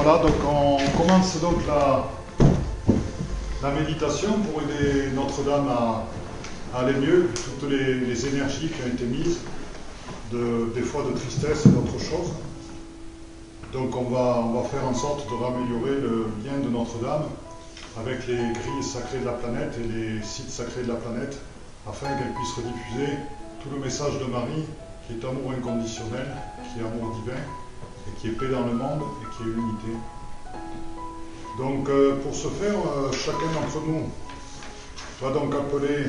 Voilà, donc on commence donc la méditation pour aider Notre-Dame à aller mieux. Toutes les énergies qui ont été mises, des fois de tristesse et d'autres choses. Donc on va faire en sorte de raméliorer le lien de Notre-Dame avec les grilles sacrées de la planète et les sites sacrés de la planète, afin qu'elle puisse rediffuser tout le message de Marie, qui est amour inconditionnel, qui est amour divin, et qui est paix dans le monde, et qui est unité. Donc pour ce faire, chacun d'entre nous va donc appeler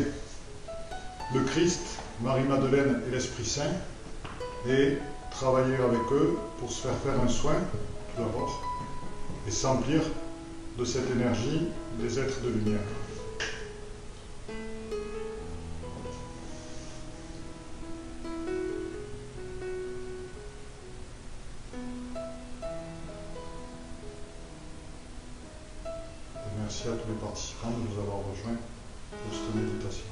le Christ, Marie-Madeleine et l'Esprit Saint, et travailler avec eux pour se faire un soin, tout d'abord, et s'emplir de cette énergie des êtres de lumière. Et merci à tous les participants de nous avoir rejoints pour cette méditation.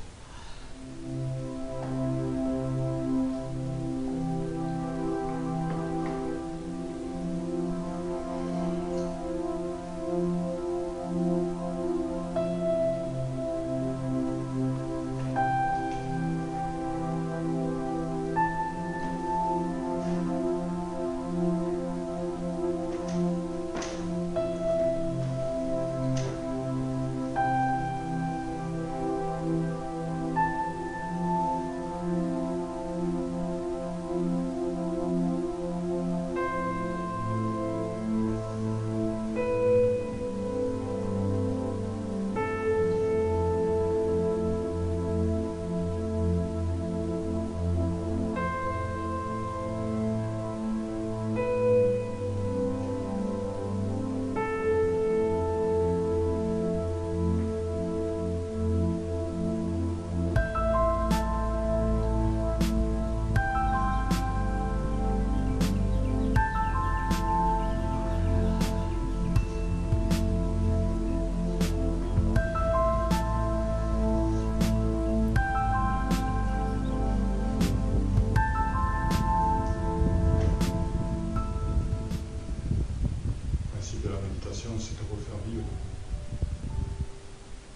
C'est de refaire vivre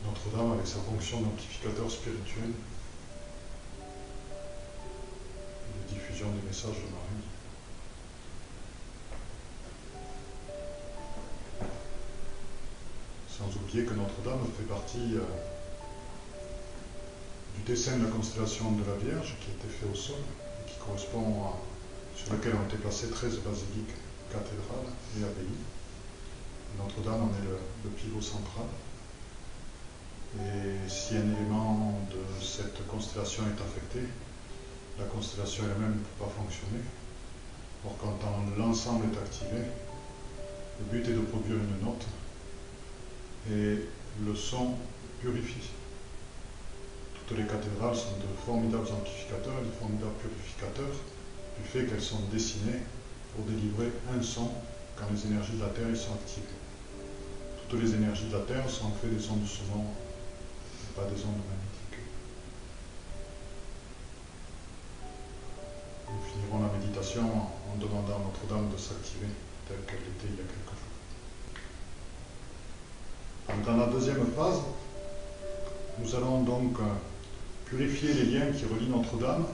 Notre-Dame avec sa fonction d'amplificateur spirituel de diffusion des messages de Marie. Sans oublier que Notre-Dame fait partie du dessin de la constellation de la Vierge qui a été fait au sol et qui correspond sur lequel ont été placées 13 basiliques, cathédrales et abbayes. Notre-Dame en est le pivot central. Et si un élément de cette constellation est affecté, la constellation elle-même ne peut pas fonctionner. Or, quand l'ensemble est activé, le but est de produire une note et le son purifie. Toutes les cathédrales sont de formidables amplificateurs et de formidables purificateurs du fait qu'elles sont dessinées pour délivrer un son quand les énergies de la Terre y sont activées. Toutes les énergies de la Terre sont en fait des ondes sonores, et pas des ondes magnétiques. Nous finirons la méditation en demandant à Notre-Dame de s'activer telle qu'elle était il y a quelques jours. Donc, dans la deuxième phase, nous allons donc purifier les liens qui relient Notre-Dame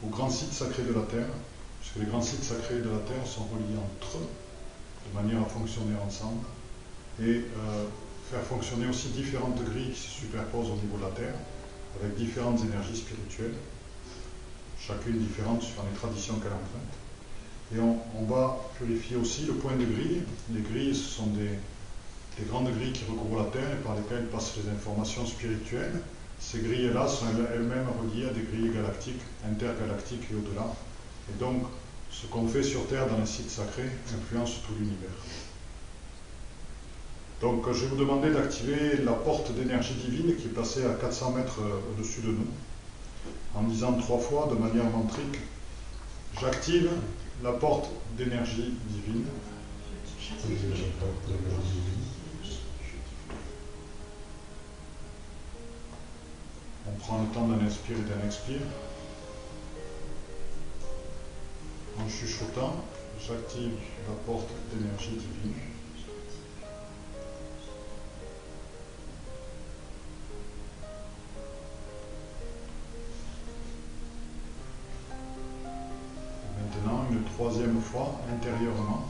aux grands sites sacrés de la Terre, puisque les grands sites sacrés de la Terre sont reliés entre eux, de manière à fonctionner ensemble, et faire fonctionner aussi différentes grilles qui se superposent au niveau de la Terre, avec différentes énergies spirituelles, chacune différente suivant les traditions qu'elle emprunte. Et on va purifier aussi le point de grille. Les grilles, ce sont des grandes grilles qui recouvrent la Terre et par lesquelles passent les informations spirituelles. Ces grilles-là sont elles-mêmes reliées à des grilles galactiques, intergalactiques et au-delà. Et donc, ce qu'on fait sur Terre dans les sites sacrés influence tout l'univers. Donc je vais vous demander d'activer la porte d'énergie divine qui est placée à 400 mètres au-dessus de nous, en disant 3 fois de manière mantrique, j'active la porte d'énergie divine. On prend le temps d'un inspire et d'un expire. En chuchotant, j'active la porte d'énergie divine. troisième fois intérieurement.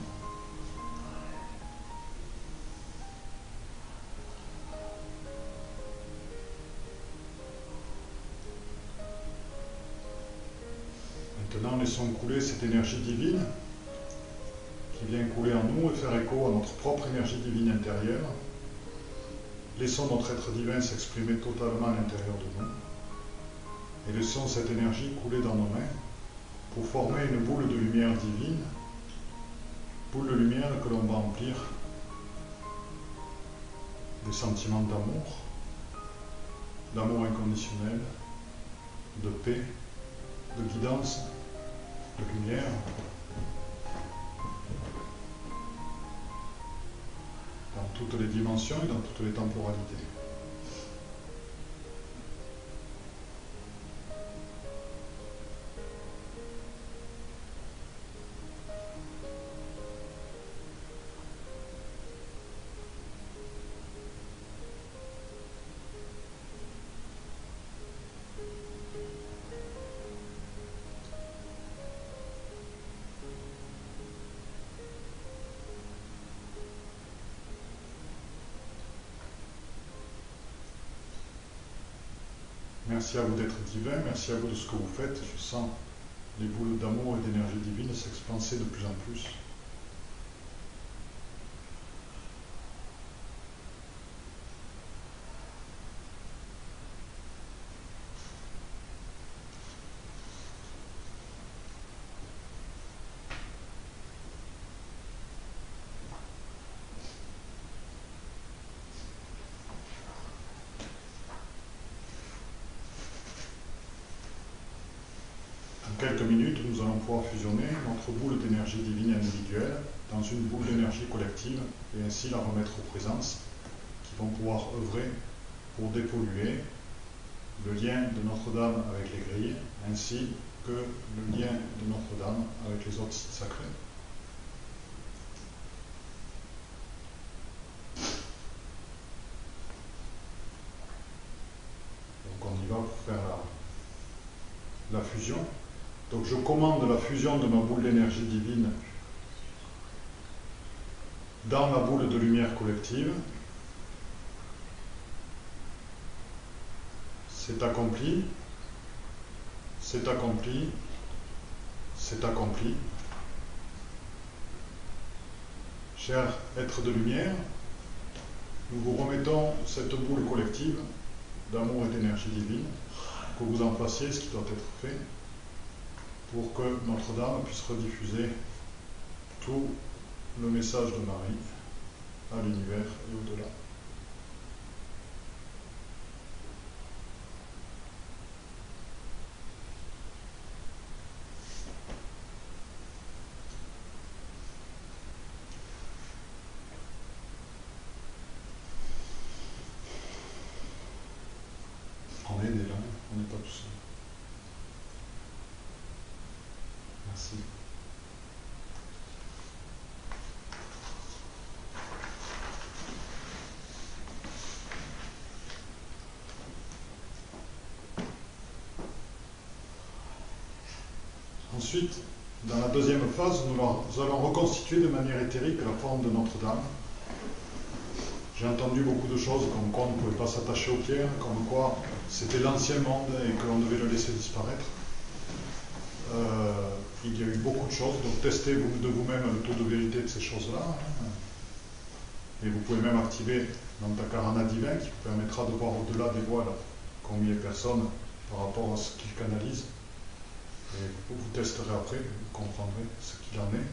Maintenant, laissons couler cette énergie divine qui vient couler en nous et faire écho à notre propre énergie divine intérieure. Laissons notre être divin s'exprimer totalement à l'intérieur de nous et laissons cette énergie couler dans nos mains pour former une boule de lumière divine, boule de lumière que l'on va emplir des sentiments d'amour inconditionnel, de paix, de guidance, de lumière. Dans toutes les dimensions et dans toutes les temporalités. Merci à vous d'être divin, merci à vous de ce que vous faites. Je sens les boules d'amour et d'énergie divine s'expanser de plus en plus. Dans quelques minutes, nous allons pouvoir fusionner notre boule d'énergie divine individuelle dans une boule d'énergie collective et ainsi la remettre aux présences qui vont pouvoir œuvrer pour dépolluer le lien de Notre-Dame avec les grilles ainsi que le lien de Notre-Dame avec les autres sites sacrés. Donc on y va pour faire la fusion. Donc je commande la fusion de ma boule d'énergie divine dans la boule de lumière collective. C'est accompli, c'est accompli, c'est accompli. Cher être de lumière, nous vous remettons cette boule collective d'amour et d'énergie divine, que vous en fassiez ce qui doit être fait, pour que Notre-Dame puisse rediffuser tout le message de Marie à l'univers et au-delà. On est des là, on n'est pas tout seul. Merci. Ensuite, dans la deuxième phase, nous allons reconstituer de manière éthérique la forme de Notre-Dame. J'ai entendu beaucoup de choses comme quoi on ne pouvait pas s'attacher aux pierres, comme quoi c'était l'ancien monde et qu'on devait le laisser disparaître. Il y a eu beaucoup de choses, donc testez de vous-même le taux de vérité de ces choses-là. Et vous pouvez même activer l'Antakarana divin qui vous permettra de voir au-delà des voiles combien de personnes par rapport à ce qu'ils canalisent. Et vous testerez après, vous comprendrez ce qu'il en est.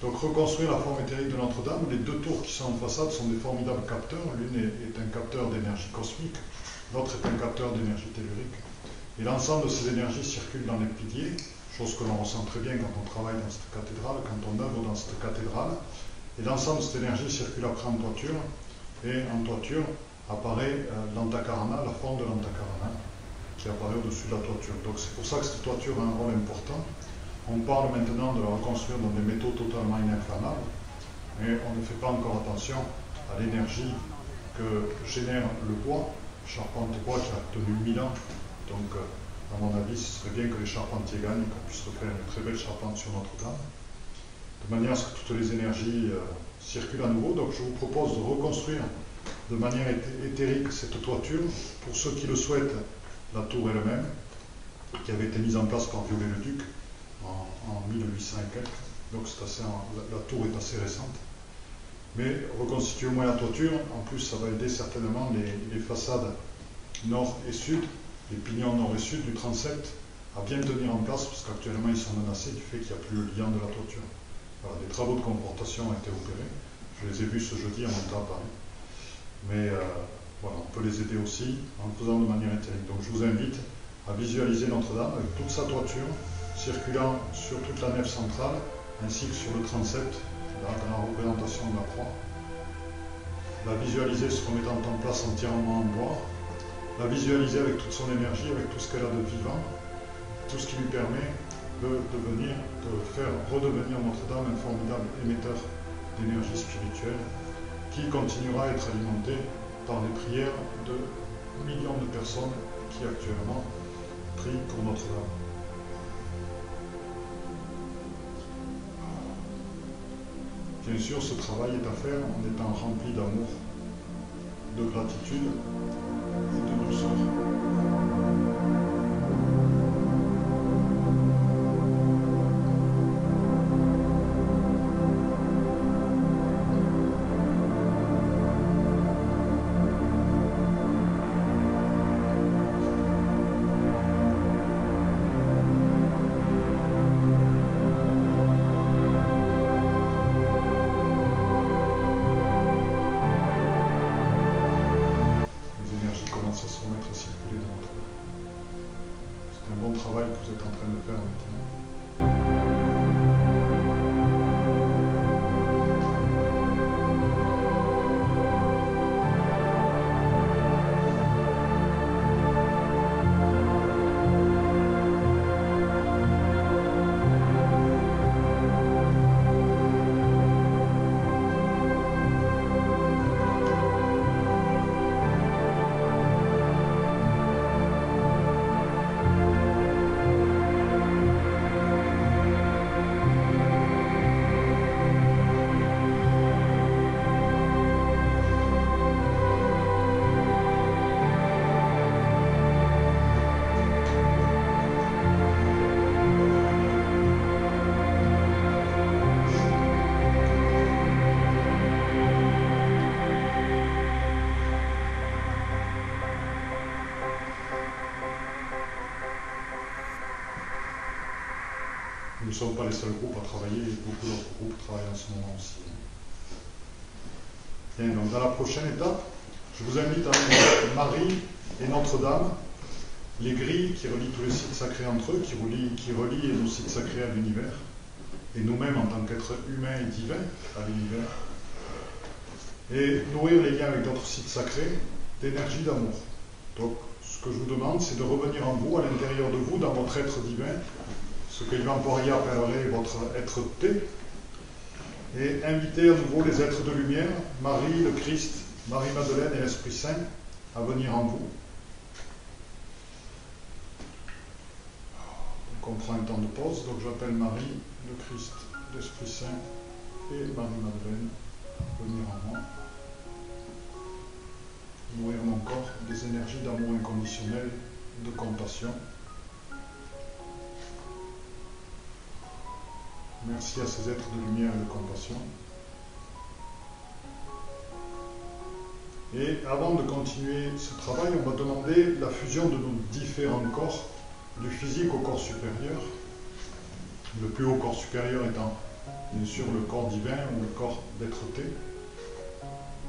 Donc reconstruire la forme éthérique de Notre-Dame, les deux tours qui sont en façade sont des formidables capteurs. L'une est un capteur d'énergie cosmique, l'autre est un capteur d'énergie tellurique. Et l'ensemble de ces énergies circulent dans les piliers, chose que l'on ressent très bien quand on travaille dans cette cathédrale, quand on œuvre dans cette cathédrale. Et l'ensemble de cette énergie circule après en toiture, et en toiture apparaît l'Antakarana, la forme de l'Antakarana, qui apparaît au-dessus de la toiture. Donc c'est pour ça que cette toiture a un rôle important. On parle maintenant de la reconstruire dans des métaux totalement ininflammables, mais on ne fait pas encore attention à l'énergie que génère le bois, charpente bois qui a tenu 1000 ans. Donc à mon avis, ce serait bien que les charpentiers gagnent, qu'on puisse refaire une très belle charpente sur Notre-Dame, de manière à ce que toutes les énergies circulent à nouveau. Donc je vous propose de reconstruire de manière éthérique cette toiture. Pour ceux qui le souhaitent, la tour elle-même, qui avait été mise en place par Viollet-le-Duc en 1800 et quelques. Donc la tour est assez récente. Mais reconstituer au moins la toiture, en plus ça va aider certainement les façades nord et sud, les pignons nord et sud du transept, à bien tenir en place, parce qu'actuellement ils sont menacés du fait qu'il n'y a plus le liant de la toiture. Voilà, des travaux de confortation ont été opérés. Je les ai vus ce jeudi en montant à Paris. Mais voilà, on peut les aider aussi en le faisant de manière éthérique. Donc je vous invite à visualiser Notre-Dame avec toute sa toiture circulant sur toute la nef centrale ainsi que sur le transept, là, dans la représentation de la croix. La visualiser se remettant en place entièrement en bois, la visualiser avec toute son énergie, avec tout ce qu'elle a de vivant, tout ce qui lui permet de faire redevenir Notre-Dame un formidable émetteur d'énergie spirituelle qui continuera à être alimenté par les prières de millions de personnes qui actuellement prient pour Notre-Dame. Bien sûr, ce travail est à faire en étant rempli d'amour, de gratitude et de douceur. C'est un bon travail que vous êtes en train de faire maintenant. Nous ne sommes pas les seuls groupes à travailler, beaucoup d'autres groupes travaillent en ce moment aussi. Bien, donc dans la prochaine étape, je vous invite à mettre Marie et Notre-Dame, les grilles qui relient tous les sites sacrés entre eux, qui relient nos sites sacrés à l'univers, et nous-mêmes en tant qu'êtres humains et divins à l'univers, et nourrir les liens avec d'autres sites sacrés d'énergie d'amour. Donc, ce que je vous demande, c'est de revenir en vous, à l'intérieur de vous, dans votre être divin, ce que Ivan Poria appellerait votre être-té, et inviter à nouveau les êtres de lumière, Marie, le Christ, Marie-Madeleine et l'Esprit Saint, à venir en vous. Donc on prend un temps de pause, donc j'appelle Marie, le Christ, l'Esprit Saint et Marie-Madeleine à venir en moi. Nourrir mon corps des énergies d'amour inconditionnel, de compassion. Merci à ces êtres de lumière et de compassion. Et avant de continuer ce travail, on va demander la fusion de nos différents corps, du physique au corps supérieur. Le plus haut corps supérieur étant, bien sûr, le corps divin ou le corps d'être-té.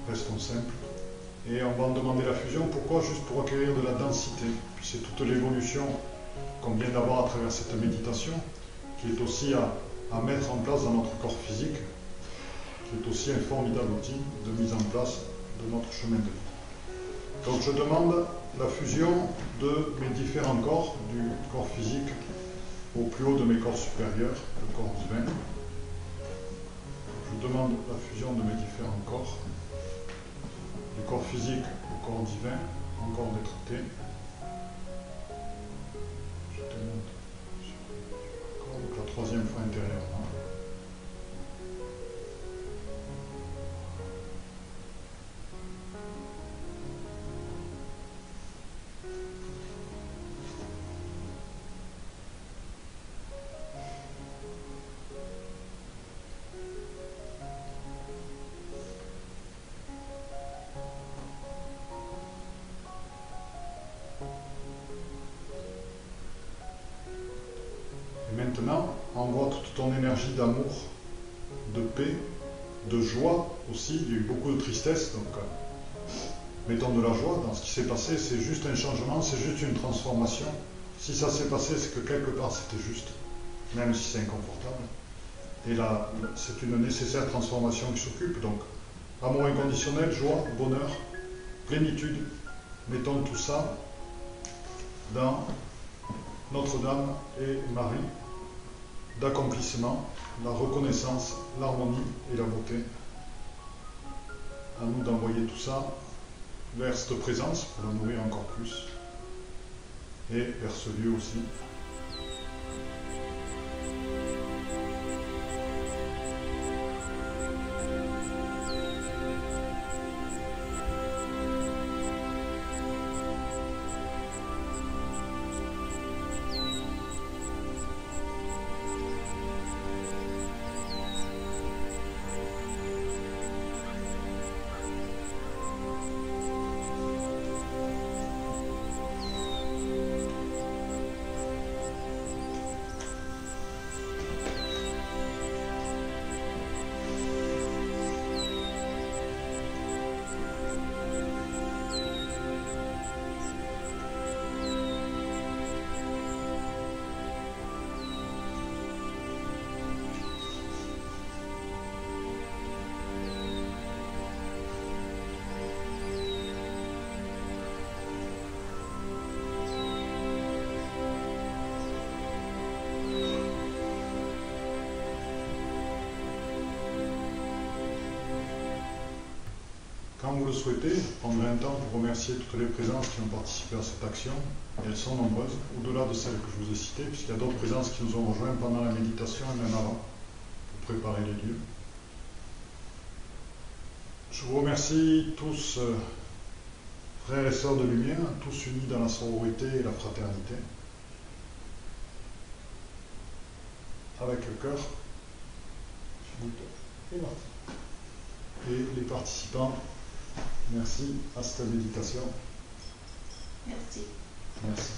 Restons simples. Et on va en demander la fusion. Pourquoi? Juste pour acquérir de la densité. Puis c'est toute l'évolution qu'on vient d'avoir à travers cette méditation, qui est aussi à mettre en place dans notre corps physique, qui est aussi un formidable outil de mise en place de notre chemin de vie. Donc je demande la fusion de mes différents corps, du corps physique au plus haut de mes corps supérieurs, le corps divin. Je demande la fusion de mes différents corps, du corps physique au corps divin, en corps d'être-té. intérieurement. Et maintenant, envoie toute ton énergie d'amour, de paix, de joie aussi. Il y a eu beaucoup de tristesse, donc mettons de la joie dans ce qui s'est passé. C'est juste un changement, c'est juste une transformation. Si ça s'est passé, c'est que quelque part c'était juste, même si c'est inconfortable. Et là, c'est une nécessaire transformation qui s'occupe. Donc, amour inconditionnel, joie, bonheur, plénitude. Mettons tout ça dans Notre-Dame et Marie, d'accomplissement, la reconnaissance, l'harmonie et la beauté. À nous d'envoyer tout ça vers cette présence pour la nourrir encore plus et vers ce lieu aussi. Quand vous le souhaitez, je prendrai un temps pour remercier toutes les présences qui ont participé à cette action. Et elles sont nombreuses, au-delà de celles que je vous ai citées, puisqu'il y a d'autres présences qui nous ont rejoints pendant la méditation et même avant, pour préparer les lieux. Je vous remercie tous, frères et sœurs de lumière, tous unis dans la sororité et la fraternité. Avec le cœur. Et les participants, merci à cette méditation. Merci. Merci.